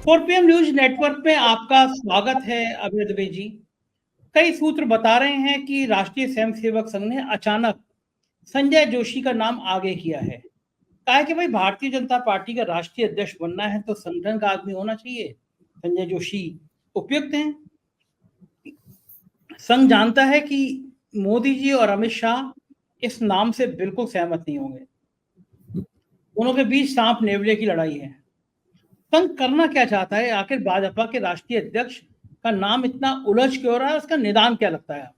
4PM news network में आपका स्वागत है अभय दुबे जी। कई सूत्र बता रहे हैं कि राष्ट्रीय स्वयंसेवक संघ ने अचानक संजय जोशी का नाम आगे किया है। कहा है कि भाई भारतीय जनता पार्टी का राष्ट्रीय अध्यक्ष बनना है तो संगठन का आदमी होना चाहिए। संजय जोशी उपयुक्त हैं। संघ जानता है कि मोदी जी और अमित शाह इस नाम से बिल्कुल सहमत नहीं होंगे। दोनों के बीच सांप नेवले की लड़ाई है। संघ करना क्या चाहता है? आखिर भाजपा के राष्ट्रीय अध्यक्ष का नाम इतना उलझ क्यों रहा है? उसका निदान क्या लगता है?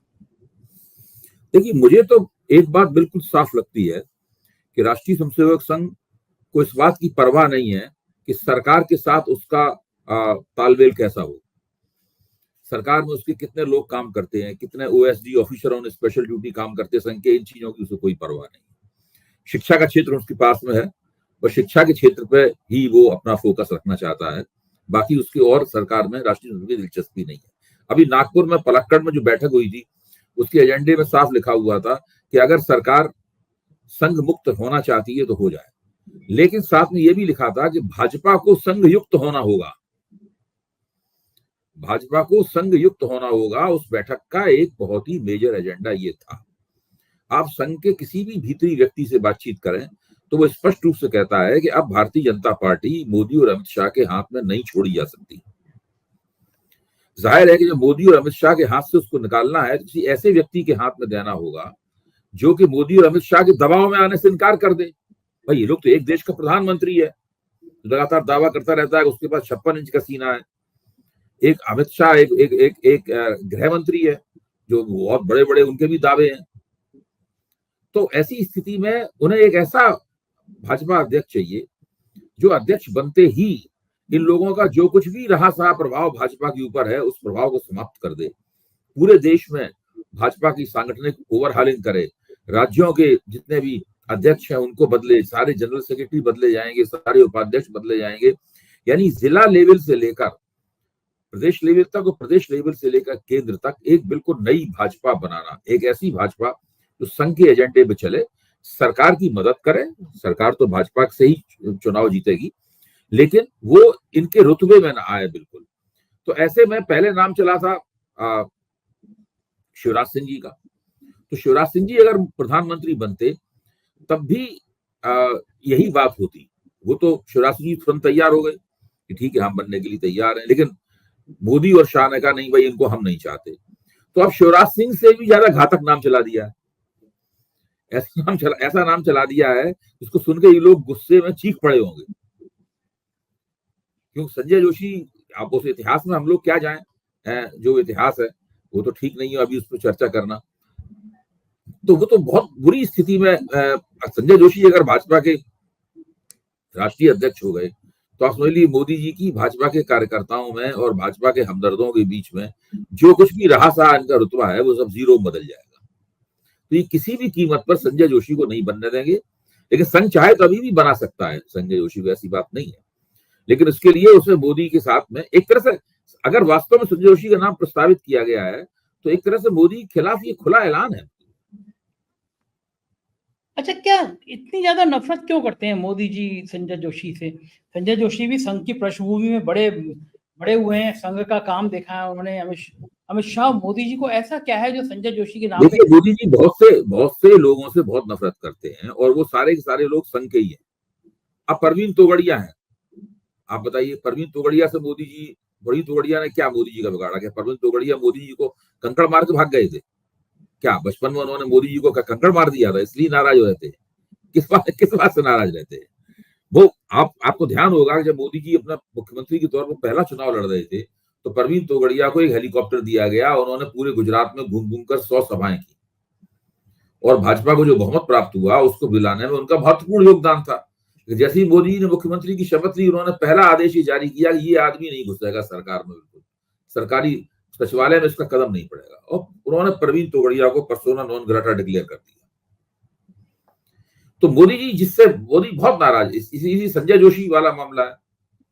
देखिए, मुझे तो एक बात बिल्कुल साफ लगती है कि राष्ट्रीय स्वयंसेवक संघ को इस बात की परवाह नहीं है कि सरकार के साथ उसका तालमेल कैसा हो। सरकार में उसके कितने लोग काम करते हैं, कितने OSD officer on special duty काम करते हैं, संघ के इन चीजों की उसे कोई परवाह नहीं। शिक्षा का क्षेत्र उसके पास में है और शिक्षा के क्षेत्र पे ही वो अपना फोकस रखना चाहता है। बाकी उसकी और सरकार में राष्ट्रीय की दिलचस्पी नहीं है। अभी नागपुर में पलक्कड़ में जो बैठक हुई थी उसके एजेंडे में साफ लिखा हुआ था कि अगर सरकार संघ मुक्त होना चाहती है तो हो जाए, लेकिन साथ में यह भी लिखा था कि भाजपा को संघ युक्त होना होगा। भाजपा को संघ युक्त होना होगा। उस बैठक का एक बहुत ही मेजर एजेंडा ये था। आप संघ के किसी भी भीतरी व्यक्ति से बातचीत करें तो वो स्पष्ट रूप से कहता है कि अब भारतीय जनता पार्टी मोदी और अमित शाह के हाथ में नहीं छोड़ी जा सकती। जाहिर है कि जब मोदी और अमित शाह के हाथ से उसको निकालना है तो किसी ऐसे व्यक्ति के हाथ में देना होगा जो कि मोदी और अमित शाह के दबाव में आने से इनकार कर दे। भाई ये लोग तो एक देश का प्रधानमंत्री है, लगातार दावा करता रहता है उसके पास 56 इंच का सीना है। एक अमित शाह एक गृह मंत्री है जो बहुत बड़े बड़े उनके भी दावे हैं। तो ऐसी स्थिति में उन्हें एक ऐसा भाजपा अध्यक्ष चाहिए जो अध्यक्ष बनते ही इन लोगों का जो कुछ भी रहा सहा प्रभाव भाजपा के ऊपर है उस प्रभाव को समाप्त कर दे। पूरे देश में भाजपा की सांगठनिक ओवरहालिंग करे, राज्यों के जितने भी अध्यक्ष हैं उनको बदले, सारे जनरल सेक्रेटरी बदले जाएंगे, सारे उपाध्यक्ष बदले जाएंगे। यानी जिला लेवल से लेकर प्रदेश लेवल तक और प्रदेश लेवल से लेकर केंद्र तक एक बिल्कुल नई भाजपा बनाना, एक ऐसी भाजपा जो संघ के एजेंडे पे चले, सरकार की मदद करे। सरकार तो भाजपा से ही चुनाव जीतेगी, लेकिन वो इनके रुतबे में ना आए बिल्कुल। तो ऐसे में पहले नाम चला था शिवराज सिंह जी का। तो शिवराज सिंह जी अगर प्रधानमंत्री बनते तब भी यही बात होती। वो तो शिवराज सिंह जी तुरंत तैयार हो गए कि ठीक है हम बनने के लिए तैयार हैं, लेकिन मोदी और शाह ने कहा नहीं भाई इनको हम नहीं चाहते। तो अब शिवराज सिंह से भी ज्यादा घातक नाम चला दिया है। ऐसा नाम चला दिया है जिसको सुन के ये लोग गुस्से में चीख पड़े होंगे। क्योंकि संजय जोशी, आप उस इतिहास में हम लोग क्या जाएं, जो इतिहास है वो तो ठीक नहीं है अभी उस पर चर्चा करना। तो वो तो बहुत बुरी स्थिति में संजय जोशी अगर भाजपा के राष्ट्रीय अध्यक्ष हो गए तो आप समझ लीजिए मोदी जी की भाजपा के कार्यकर्ताओं में और भाजपा के हमदर्दों के बीच में जो कुछ भी रहा सहा इनका रुतबा है वो सब जीरो बदल जाएगा। तो ये किसी भी कीमत पर संजय जोशी को नहीं बनने देंगे। लेकिन संघ चाहे तो अभी भी बना सकता है संजय जोशी को, ऐसी बात नहीं है। लेकिन उसके लिए उसे मोदी के साथ में एक तरह से अगर वास्तव में संजय जोशी का नाम प्रस्तावित किया गया है तो एक तरह से मोदी के खिलाफ ये खुला ऐलान है। अच्छा, क्या इतनी ज्यादा नफरत क्यों करते हैं मोदी जी संजय जोशी से? संजय जोशी भी संघ की पृष्ठभूमि में बड़े बड़े हुए हैं, संघ का काम देखा है उन्होंने। अमित शाह मोदी जी को ऐसा क्या है जो संजय जोशी के नाम पे? देखिए, मोदी जी बहुत से लोगों से बहुत नफरत करते हैं और वो सारे के सारे लोग संघ के ही हैं। अब परवीन तोगड़िया है, आप बताइए परवीन तोगड़िया से मोदी जी, परवीन तोगड़िया ने क्या मोदी जी का बिगाड़ा? क्या परवीन तोगड़िया मोदी जी को कंकड़ मार के भाग गए थे? क्या बचपन में उन्होंने मोदी जी को कंकड़ मार दिया था इसलिए नाराज हो रहते हैं? किस बात से नाराज रहते हैं वो? आपको ध्यान होगा जब मोदी जी अपना मुख्यमंत्री के तौर पर पहला चुनाव लड़ रहे थे तो परवीन तोगड़िया को एक हेलीकॉप्टर दिया गया। उन्होंने पूरे गुजरात में घूम घूम कर 100 सभाएं की और भाजपा को जो बहुमत प्राप्त हुआ उसको दिलाने में उनका महत्वपूर्ण योगदान था। जैसे ही मोदी जी ने मुख्यमंत्री की शपथ ली उन्होंने पहला आदेश ही जारी किया कि ये आदमी नहीं घुसेगा सरकार में, बिल्कुल सरकारी सचिवालय में इसका कदम नहीं पड़ेगा। और उन्होंने परवीन तोगड़िया को पर्सोना नॉन ग्राटा डिक्लेयर कर दिया। तो मोदी जी जिससे मोदी बहुत नाराज, इसी संजय जोशी वाला मामला है।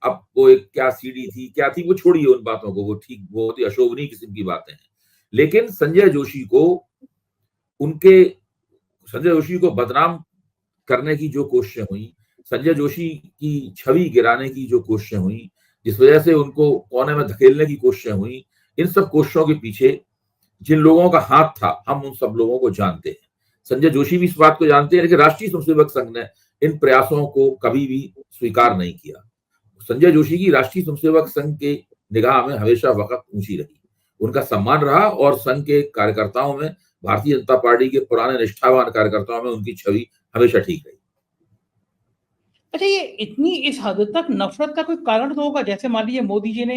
अब वो एक क्या सीडी थी क्या थी वो छोड़िए उन बातों को, वो ठीक बहुत ही अशोभनीय किस्म की बातें हैं। लेकिन संजय जोशी को बदनाम करने की जो कोशिशें हुई, संजय जोशी की छवि गिराने की जो कोशिशें हुई, जिस वजह से उनको कोने में धकेलने की कोशिशें हुई, इन सब कोशिशों के पीछे जिन लोगों का हाथ था, हम उन सब लोगों को जानते हैं। संजय जोशी भी इस बात को जानते हैं, लेकिन राष्ट्रीय स्वयंसेवक संघ ने इन प्रयासों को कभी भी स्वीकार नहीं किया। संजय जोशी की राष्ट्रीय स्वयंसेवक संघ के निगाह में हमेशा वक़्त ऊंची रही, उनका सम्मान रहा, और संघ के कार्यकर्ताओं में, भारतीय जनता पार्टी के पुराने निष्ठावान कार्यकर्ताओं में उनकी छवि हमेशा ठीक रही। अच्छा, ये इतनी इस हद तक नफरत का कोई कारण तो होगा? जैसे मान लीजिए मोदी जी ने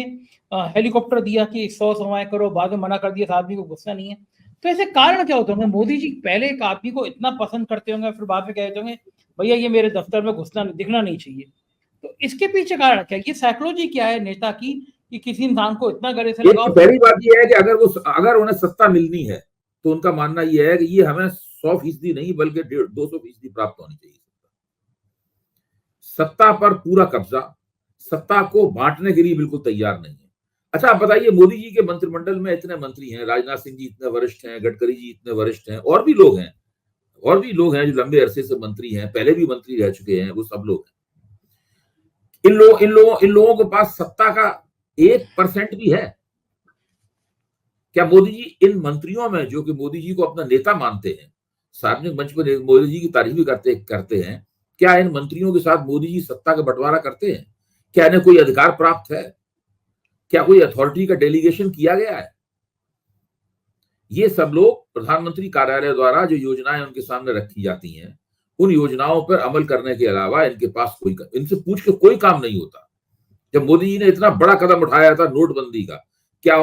हेलीकॉप्टर दिया कि 100 सवाएं करो, बाद में मना कर दिया, इस आदमी को गुस्सा नहीं है। तो ऐसे कारण क्या होते होंगे? मोदी जी पहले एक आदमी को इतना पसंद करते होंगे, फिर बाद में कहते होंगे भैया ये मेरे दफ्तर में घुसना दिखना नहीं चाहिए। तो इसके पीछे कारण क्या है? ये साइकोलॉजी क्या है नेता की कि किसी इंसान को इतना गले से एक लगाओ? तो पहली बात यह है कि अगर उन्हें सत्ता मिलनी है तो उनका मानना यह है कि ये हमें 100% नहीं बल्कि 200% प्राप्त होनी चाहिए। सत्ता पर पूरा कब्जा, सत्ता को बांटने के लिए बिल्कुल तैयार नहीं है। अच्छा, आप बताइए, मोदी जी के मंत्रिमंडल में इतने मंत्री हैं, राजनाथ सिंह जी इतने वरिष्ठ हैं, गडकरी जी इतने वरिष्ठ हैं, और भी लोग हैं जो लंबे अरसे से मंत्री हैं, पहले भी मंत्री रह चुके हैं, वो सब लोग हैं। इन लोगों के पास सत्ता का 1% भी है क्या? मोदी जी इन मंत्रियों में, जो कि मोदी जी को अपना नेता मानते हैं, सार्वजनिक मंच पर मोदी जी की तारीफ भी करते हैं, क्या इन मंत्रियों के साथ मोदी जी सत्ता का बंटवारा करते हैं? क्या इन्हें कोई अधिकार प्राप्त है? क्या कोई अथॉरिटी का डेलीगेशन किया गया है? ये सब लोग प्रधानमंत्री कार्यालय द्वारा जो योजनाएं उनके सामने रखी जाती हैं, उन योजनाओं पर अमल करने के अलावा इनके पास इनसे पूछ के कोई काम नहीं होता। जब मोदी जी ने इतना बड़ा कदम उठाया था नोटबंदी का, क्या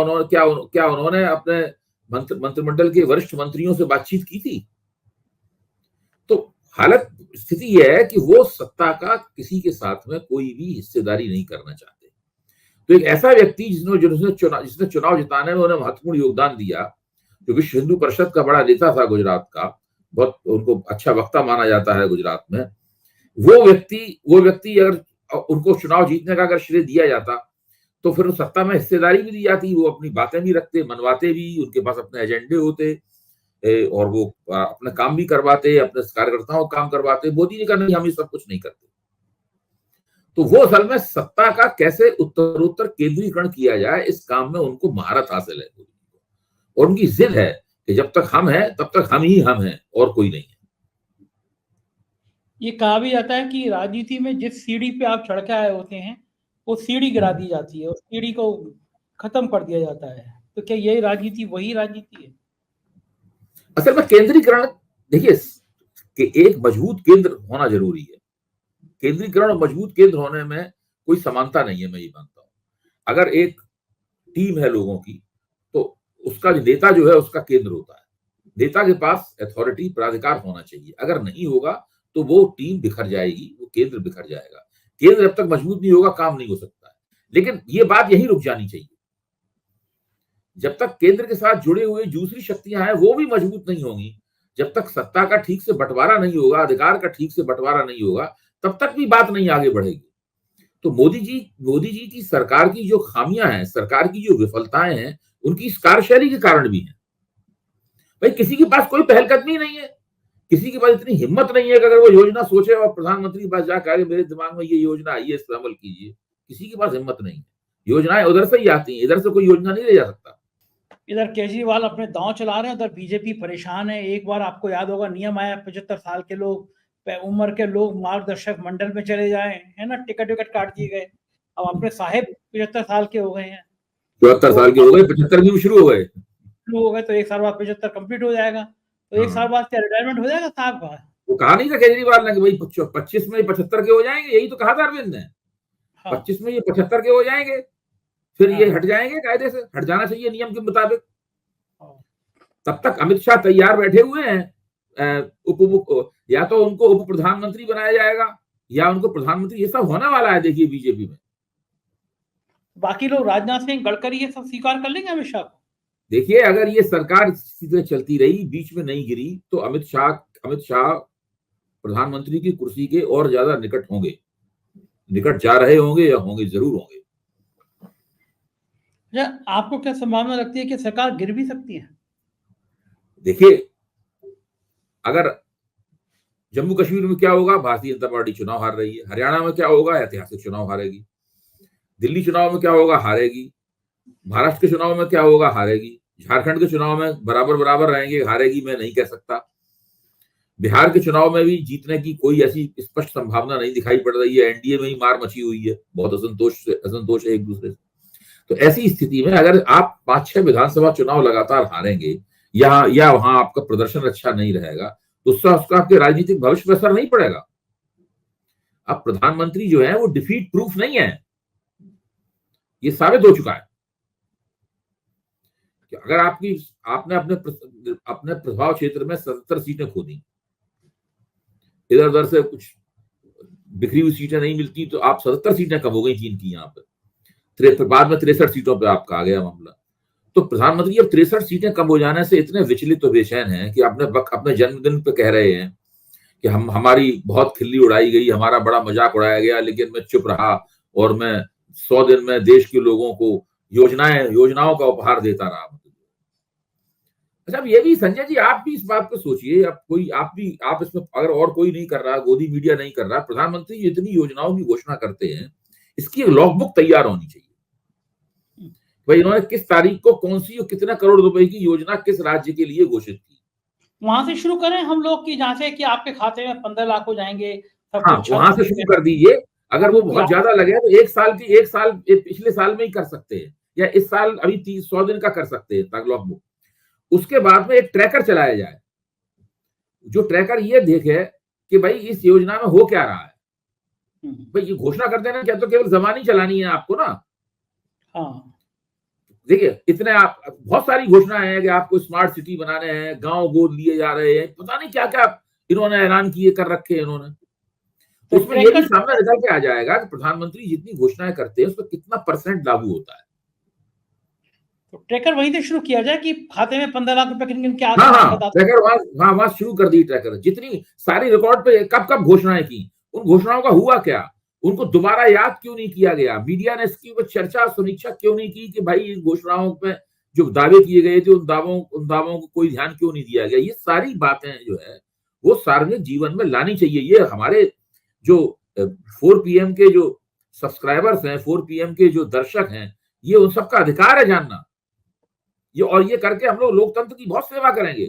उन्होंने अपने मंत्रिमंडल के वरिष्ठ मंत्रियों से बातचीत की थी? तो स्थिति यह है कि वो सत्ता का किसी के साथ में कोई भी हिस्सेदारी नहीं करना चाहते। तो एक ऐसा व्यक्ति जिसने चुनाव जिताने में उन्हें महत्वपूर्ण योगदान दिया, जो विश्व हिंदू परिषद का बड़ा नेता था गुजरात का, बहुत उनको अच्छा वक्ता माना जाता है गुजरात में, वो व्यक्ति अगर उनको चुनाव जीतने का अगर श्रेय दिया जाता तो फिर सत्ता में हिस्सेदारी भी दी जाती, वो अपनी बातें भी रखते, मनवाते भी, उनके पास अपने एजेंडे होते, और वो अपना काम भी करवाते, अपने कार्यकर्ताओं का काम करवाते। मोदी जी का नहीं, हम ये सब कुछ नहीं करते। तो वो असल में सत्ता का कैसे उत्तरोत्तर केंद्रीकरण किया जाए, इस काम में उनको महारत हासिल है, और उनकी जिद है कि जब तक हम हैं तब तक हम ही हम हैं और कोई नहीं है। ये कहा भी जाता है कि राजनीति में जिस सीढ़ी पे आप चढ़ के आए होते हैं वो सीढ़ी गिरा दी जाती है, उस सीढ़ी को खत्म कर दिया जाता है। तो क्या यही राजनीति वही राजनीति है? असल में केंद्रीकरण, देखिए कि एक मजबूत केंद्र होना जरूरी है। केंद्रीकरण और मजबूत केंद्र होने में कोई समानता नहीं है, मैं ये मानता हूं। अगर एक टीम है लोगों की, तो उसका नेता जो है उसका केंद्र होता है। नेता के पास अथॉरिटी, प्राधिकार होना चाहिए। अगर नहीं होगा तो वो टीम बिखर जाएगी, वो केंद्र बिखर जाएगा। केंद्र जब तक मजबूत नहीं होगा काम नहीं हो सकता है। लेकिन ये बात यही रुक जानी चाहिए। जब तक केंद्र के साथ जुड़े हुए दूसरी शक्तियां हैं वो भी मजबूत नहीं होंगी, जब तक सत्ता का ठीक से बंटवारा नहीं होगा, अधिकार का ठीक से बंटवारा नहीं होगा, तब तक भी बात नहीं आगे बढ़ेगी। तो मोदी जी की सरकार की जो खामियां हैं, सरकार की जो विफलताएं हैं, उनकी इस कार्यशैली के कारण भी है। भाई, किसी के पास कोई पहलकदमी नहीं है, किसी के पास इतनी हिम्मत नहीं है कि अगर वो योजना सोचे और प्रधानमंत्री के पास जाकर मेरे दिमाग में ये योजना आई है, इस पर अमल कीजिए। किसी के पास हिम्मत नहीं है। योजनाएं उधर से ही आती हैं, इधर से कोई योजना नहीं ले जा सकता। इधर केजरीवाल अपने दांव चला रहे हैं, उधर बीजेपी परेशान है। एक बार आपको याद होगा नियम आया, 75 साल के लोग, उम्र के लोग मार्गदर्शक मंडल में चले जाए, है ना, टिकट विकट काट दिए गए। अब अपने साहेब 75 साल के हो गए हैं, 74 साल के हो गए, 75 भी शुरू हो गए, तो एक साल बाद 75 कंप्लीट हो जाएगा। तो एक साल बाद क्या रिटायरमेंट हो जाएगा साहब का? वो कहा नहीं था केजरीवाल ने कि भाई 25 में 75 के हो जाएंगे, यही तो कहा था अरविंद ने। 25 में ये 75 के हो जाएंगे, फिर ये हट जाएंगे, कायदे से हट जाना चाहिए नियम के मुताबिक। तब तक अमित शाह तैयार बैठे हुए हैं। या तो उनको उप प्रधानमंत्री बनाया जाएगा या उनको प्रधानमंत्री, ये सब होने वाला है। देखिए बीजेपी में बाकी लोग, राजनाथ सिंह, गडकरी, ये सब स्वीकार कर लेंगे अमित शाह को। देखिए, अगर ये सरकार सीधे चलती रही, बीच में नहीं गिरी, तो अमित शाह प्रधानमंत्री की कुर्सी के और ज्यादा निकट होंगे, निकट जा रहे होंगे या होंगे, जरूर होंगे। आपको क्या संभावना लगती है कि सरकार गिर भी सकती है? देखिए, अगर जम्मू कश्मीर में क्या होगा, भारतीय जनता पार्टी चुनाव हार रही है। हरियाणा में क्या होगा, ऐतिहासिक चुनाव हारेगी। दिल्ली चुनाव में क्या होगा, हारेगी। महाराष्ट्र के चुनाव में क्या होगा, हारेगी। झारखंड के चुनाव में बराबर बराबर रहेंगे, हारेगी मैं नहीं कह सकता। बिहार के चुनाव में भी जीतने की कोई ऐसी स्पष्ट संभावना नहीं दिखाई पड़ रही है। एनडीए में ही मार मची हुई है, बहुत असंतोष है एक दूसरे से। तो ऐसी स्थिति में अगर आप 5-6 विधानसभा चुनाव लगातार हारेंगे या वहां आपका प्रदर्शन अच्छा नहीं रहेगा, तो उसका आपके राजनीतिक भविष्य पर असर नहीं पड़ेगा। अब प्रधानमंत्री जो है वो डिफीट प्रूफ नहीं है, ये साबित हो चुका है कि अगर आपने अपने प्रभाव क्षेत्र में 77 सीटें खो दी, इधर उधर से कुछ बिखरी हुई सीटें नहीं मिलती, तो आप 77 सीटें कम हो गई चीन की यहाँ पे। बाद में 63 सीटों पे आपका आ गया मामला। तो प्रधानमंत्री अब 63 सीटें कम हो जाने से इतने विचलित और बेचैन हैं कि अपने जन्मदिन पे कह रहे हैं कि हमारी बहुत खिल्ली उड़ाई गई, हमारा बड़ा मजाक उड़ाया गया, लेकिन मैं चुप रहा और मैं 100 दिन में देश के लोगों को योजनाओं का उपहार देता रहा। अच्छा, अब ये भी संजय जी, आप भी इस बात को सोचिए, आप इसमें अगर और कोई नहीं कर रहा, गोदी मीडिया नहीं कर रहा, प्रधानमंत्री इतनी योजनाओं की घोषणा करते हैं, इसकी एक लॉगबुक तैयार होनी चाहिए। भाई इन्होंने किस तारीख को कौन सी और कितना करोड़ रुपए की योजना किस राज्य के लिए घोषित की, वहां से शुरू करें हम लोग की, जहां से कि आपके खाते में 15 लाख हो जाएंगे। हाँ, वहां से शुरू कर दीजिए। अगर वो बहुत ज्यादा लगे तो पिछले साल में ही कर सकते हैं, या इस साल अभी 100 दिन का कर सकते हैं लॉगबुक। उसके बाद में एक ट्रैकर चलाया जाए, जो ट्रैकर ये देखे कि भाई इस योजना में हो क्या रहा है। भाई ये घोषणा कर देना क्या, तो केवल जबानी चलानी है आपको ना। हाँ, देखिए इतने बहुत सारी घोषणाएं हैं कि आपको स्मार्ट सिटी बनाने हैं, गांव गोद लिए जा रहे हैं, पता नहीं क्या क्या इन्होंने ऐलान किए कर रखे हैं इन्होंने। तो उसमें ये भी सामने निकल के आ जाएगा कि प्रधानमंत्री जितनी घोषणाएं करते हैं उसमें कितना % लागू होता है। तो ट्रैकर वहीं से शुरू किया जाए कि खाते में 15 लाख रुपए किन क्या। हाँ, ट्रैकर वहां शुरू कर दी। ट्रैकर जितनी सारी रिकॉर्ड पे कब घोषणाएं की, उन घोषणाओं का हुआ क्या, उनको दोबारा याद क्यों नहीं किया गया, मीडिया ने इसकी चर्चा समीक्षा क्यों नहीं की कि भाई इन घोषणाओं पे जो दावे किए गए थे उन दावों को कोई ध्यान क्यों नहीं दिया गया। ये सारी बातें जो है वो सार्वजनिक जीवन में लानी चाहिए। ये हमारे जो 4PM के जो सब्सक्राइबर्स हैं, 4PM के जो दर्शक हैं, ये उन सबका अधिकार है जानना। ये करके हम लोग लोकतंत्र की बहुत सेवा करेंगे।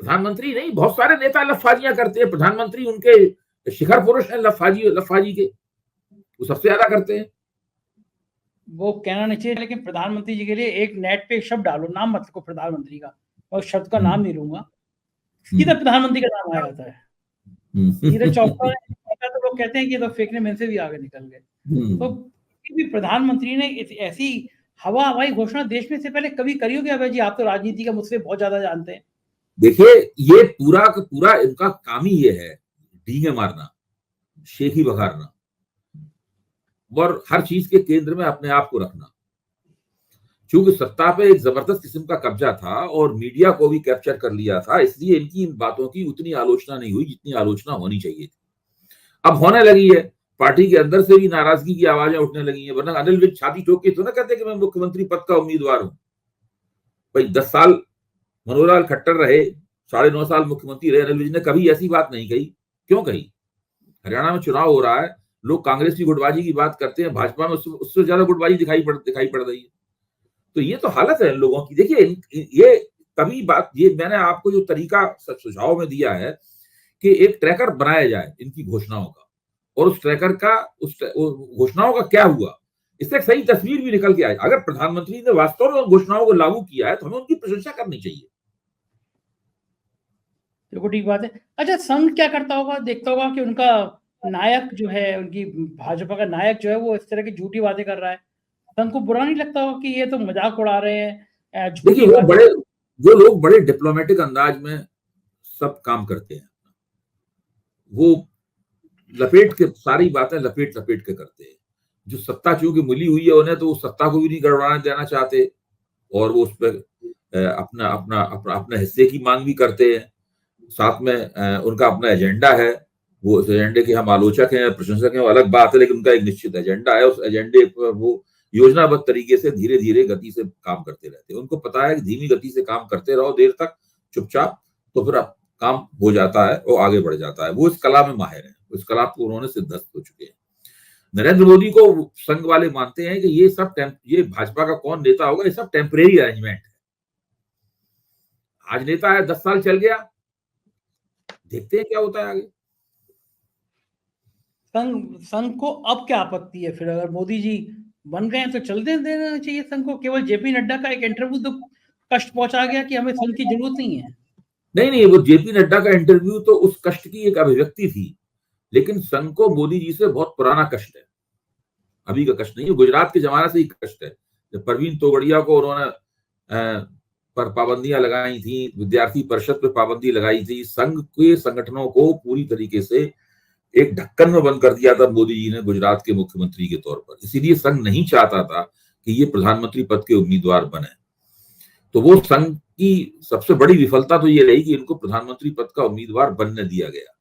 प्रधानमंत्री नहीं, बहुत सारे नेता लफाजियां करते हैं, प्रधानमंत्री उनके शिखर पुरुष हैं लफाजी के, वो सबसे ज्यादा करते हैं। वो कहना नहीं चाहिए, लेकिन प्रधानमंत्री जी के लिए एक नेट पे एक शब्द डालो, नाम मत को प्रधानमंत्री का, और शब्द का नाम नहीं लूंगा, सीधा प्रधानमंत्री का नाम आ जाता है। नीरज चोपड़ा तो लोग कहते हैं कि तो फेंकने में से भी आगे निकल गए। तो भी प्रधानमंत्री ने ऐसी हवाई घोषणा देश में से पहले कभी करी होगी? अभय जी, आप तो राजनीति का मुझसे बहुत ज्यादा जानते हैं। देखिए ये पूरा का पूरा इनका काम ही ये है, डींगे मारना, शेखी बघारना और हर चीज के केंद्र में अपने आप को रखना। क्योंकि सत्ता पे एक जबरदस्त किस्म का कब्जा था और मीडिया को भी कैप्चर कर लिया था, इसलिए इनकी इन बातों की उतनी आलोचना नहीं हुई जितनी आलोचना होनी चाहिए थी। अब होने लगी है, पार्टी के अंदर से भी नाराजगी की आवाजें उठने लगी हैं। वरना अनिल विज छाती ठोक के तो ना कहते कि मैं मुख्यमंत्री पद का उम्मीदवार हूं। भाई 10 साल मनोहर लाल खट्टर रहे, 9.5 साल मुख्यमंत्री रहे, अनिल विज ने कभी ऐसी बात नहीं कही। क्यों कही? हरियाणा में चुनाव हो रहा है, लोग कांग्रेस की गुटबाजी की बात करते हैं, भाजपा में उससे ज्यादा गुटबाजी दिखाई पड़ रही है। तो ये तो हालत है इन लोगों की। देखिए ये तभी बात, ये मैंने आपको जो तरीका सुझाव में दिया है कि एक ट्रैकर बनाया जाए इनकी घोषणाओं का, और उस ट्रैकर का उस घोषणाओं का क्या हुआ, इससे एक सही तस्वीर भी निकल के आए। अगर प्रधानमंत्री ने वास्तव में उन घोषणाओं को लागू किया है तो हमें उनकी प्रशंसा करनी चाहिए। देखो ठीक बात है। अच्छा, संघ क्या करता होगा? देखता होगा कि उनका नायक जो है, उनकी भाजपा का नायक जो है वो इस तरह की झूठी बातें कर रहा है, संघ को बुरा नहीं लगता होगा कि ये तो मजाक उड़ा रहे हैं? देखिए वो लोग बड़े डिप्लोमेटिक अंदाज में सब काम करते हैं, वो सारी बातें लपेट के करते हैं। जो सत्ता चूंकि मिली हुई है उन्हें, तो वो सत्ता को भी नहीं गड़बड़ाने देना चाहते, और वो उस पर अपना हिस्से की मांग भी करते हैं। साथ में उनका अपना एजेंडा है, वो उस एजेंडे के हम आलोचक हैं, प्रशंसक हैं, वो अलग बात है, लेकिन उनका एक निश्चित एजेंडा है। उस एजेंडे पर वो योजनाबद्ध तरीके से धीरे धीरे गति से काम करते रहते हैं। उनको पता है कि धीमी गति से काम करते रहो देर तक चुपचाप, तो फिर काम हो जाता है, वो आगे बढ़ जाता है। वो इस कला में माहिर है, उस कला को उन्होंने सिद्धस्त हो चुके हैं। नरेंद्र मोदी को संघ वाले मानते हैं कि ये भाजपा का कौन नेता होगा, ये सब टेम्परेरी अरेंजमेंट है। आज नेता है, 10 साल चल गया, देखते हैं क्या होता है आगे। संघ को अब क्या आपत्ति है फिर? अगर मोदी जी बन गए तो चल देना चाहिए संघ को। केवल जेपी नड्डा का एक इंटरव्यू तो कष्ट पहुंचा गया कि हमें संघ की जरूरत नहीं है। नहीं, वो जेपी नड्डा का इंटरव्यू तो उस कष्ट की एक अभिव्यक्ति थी, लेकिन संघ को मोदी जी से बहुत पुराना कष्ट है, अभी का कष्ट नहीं है। गुजरात के जमाने से ही कष्ट है। जब परवीन तोगड़िया को उन्होंने पर पाबंदियां लगाई थी, विद्यार्थी परिषद पर पाबंदी लगाई थी, संघ के संगठनों को पूरी तरीके से एक ढक्कन में बंद कर दिया था मोदी जी ने गुजरात के मुख्यमंत्री के तौर पर। इसीलिए संघ नहीं चाहता था कि ये प्रधानमंत्री पद के उम्मीदवार बने। तो वो संघ की सबसे बड़ी विफलता तो ये रही कि इनको प्रधानमंत्री पद का उम्मीदवार बनने दिया गया।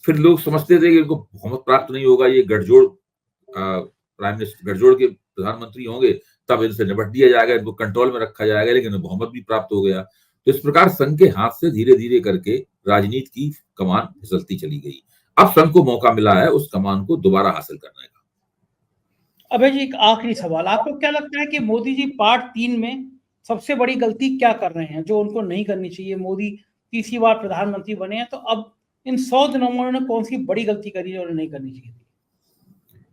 फिर लोग समझते थे कि इनको बहुमत प्राप्त नहीं होगा, ये गठजोड़ प्राइम मिनिस्टर, गठजोड़ के प्रधानमंत्री होंगे, तब इनसे निपट दिया जाएगा, इनको कंट्रोल में रखा जाएगा, लेकिन बहुमत भी प्राप्त हो गया। तो इस प्रकार संघ के हाथ से धीरे धीरे करके राजनीति की कमान फिसलती चली गई। अब संघ को मौका मिला है उस कमान को दोबारा हासिल करने का। अभय जी, एक आखिरी सवाल, आपको क्या लगता है कि मोदी जी पार्ट 3 में सबसे बड़ी गलती क्या कर रहे हैं जो उनको नहीं करनी चाहिए? मोदी तीसरी बार प्रधानमंत्री बने हैं, तो अब इन 100 दिनों में उन्होंने कौन सी बड़ी गलती करी जो उन्हें नहीं करनी चाहिए?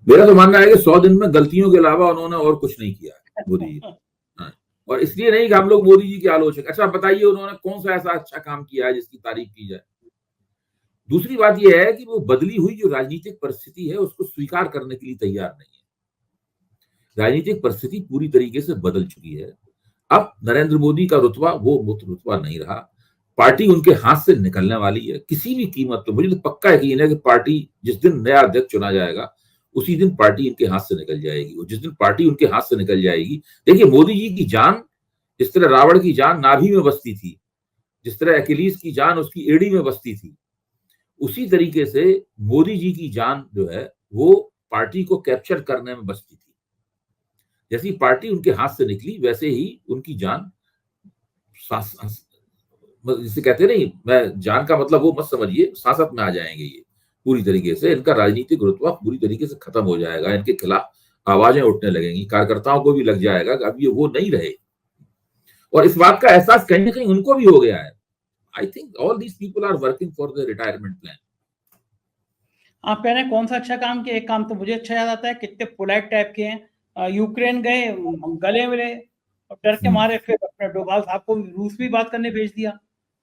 मेरा तो मानना है कि 100 दिन में गलतियों के अलावा उन्होंने और कुछ नहीं किया है मोदी जी। हाँ। और इसलिए नहीं कि हम लोग मोदी जी के आलोचक। अच्छा बताइए, उन्होंने कौन सा ऐसा अच्छा काम किया है जिसकी तारीफ की जाए? दूसरी बात यह है कि वो बदली हुई जो राजनीतिक परिस्थिति है उसको स्वीकार करने के लिए तैयार नहीं है। राजनीतिक परिस्थिति पूरी तरीके से बदल चुकी है। अब नरेंद्र मोदी का रुतबा वो मुक्त रुतबा नहीं रहा। पार्टी उनके हाथ से निकलने वाली है किसी भी कीमत पर। मुझे तो पक्का यकीन है कि पार्टी जिस दिन नया अध्यक्ष चुना जाएगा उसी दिन पार्टी इनके हाथ से निकल जाएगी। और जिस दिन पार्टी उनके हाथ से निकल जाएगी, देखिए मोदी जी की जान जिस तरह रावण की जान नाभि में बसती थी, जिस तरह अखिलेश की जान उसकी एड़ी में बसती थी, उसी तरीके से मोदी जी की जान जो है वो पार्टी को कैप्चर करने में बसती थी। जैसी पार्टी उनके हाथ से निकली वैसे ही उनकी जान, जिसे कहते नहीं, मैं जान का मतलब वो मत समझिए, सांसत में आ जाएंगे ये पूरी तरीके से। इनका राजनीतिक रुतबा पूरी तरीके से खत्म हो जाएगा, इनके खिलाफ आवाजें उठने लगेंगी, कार्यकर्ताओं को भी लग जाएगा कि अब ये वो नहीं रहे। और इस बात का एहसास कहीं ना कहीं उनको भी हो गया है। I think all these people are working for the retirement plan. आप कह रहे हैं कौन सा अच्छा काम किया? एक काम तो मुझे अच्छा याद आता है, कितने पोलाइट टाइप के हैं, यूक्रेन गए, गले मिले और डर के मारे फिर अपने डोभाल साहब को रूस भी बात करने भेज दिया।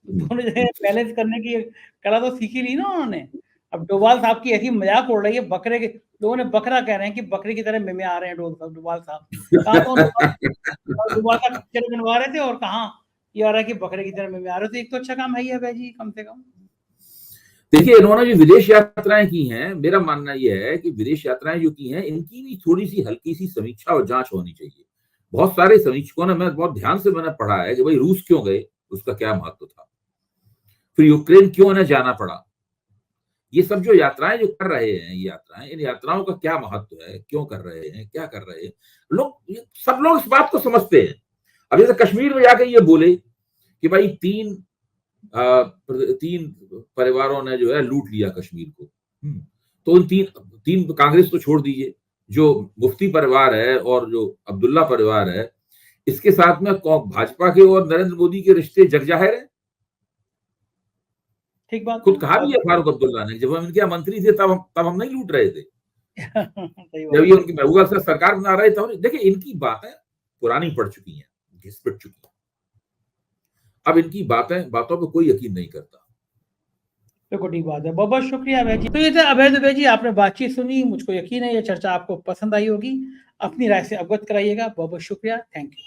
दोनों जगह बैलेंस करने की कला तो सीखी ली ना उन्होंने। अब डोभाल साहब की ऐसी मजाक उड़ रही है, बकरे के लोगों ने बकरा कह रहे हैं कि बकरे की तरह में आ रहे हैं डोभाल साहब। कहाँ तो डोभाल साहब पिक्चर बनवा रहे थे और कहाँ ये आ रहा है कि बकरे की तरह में आ रहे थे। एक तो अच्छा काम है ही है जी, कम से कम। देखिए इन्होंने जो विदेश यात्राएं की हैं, मेरा मानना यह है कि विदेश यात्राएं जो की हैं इनकी भी थोड़ी सी हल्की सी समीक्षा और जांच होनी चाहिए। बहुत सारे समीक्षकों ने, मैं बहुत ध्यान से मैंने पढ़ा है कि भाई रूस क्यों गए, उसका क्या महत्व था, फिर यूक्रेन क्यों उन्हें जाना पड़ा, ये सब जो यात्राएं जो कर रहे हैं, ये यात्राएं, इन यात्राओं का क्या महत्व है, क्यों कर रहे हैं, क्या कर रहे हैं लोग, सब लोग इस बात को समझते हैं। अब जैसे कश्मीर में जाकर ये बोले कि भाई तीन परिवारों ने जो है लूट लिया कश्मीर को, तो उन तीन कांग्रेस तो छोड़ दीजिए, जो मुफ्ती परिवार है और जो अब्दुल्ला परिवार है, इसके साथ में भाजपा के और नरेंद्र मोदी के रिश्ते जगजाहिर है। ठीक बात, खुद कहा भी है फारूक अब्दुल्ला ने, जब हम इनके मंत्री थे तब हम नहीं लूट रहे थे। जब ये उनकी महबूबा से सरकार बना रहे थे। देखिए इनकी बातें पुरानी पड़ चुकी हैं, घिस पिट चुकी हैं। अब इनकी बातों पे कोई यकीन नहीं करता। बिल्कुल ठीक बात है। बहुत बहुत शुक्रिया अभय जी। तो ये थे अभय दुबे जी, आपने बातचीत सुनी, मुझको यकीन है ये चर्चा आपको पसंद आई होगी। अपनी राय से अवगत कराइएगा। बहुत बहुत शुक्रिया, थैंक यू।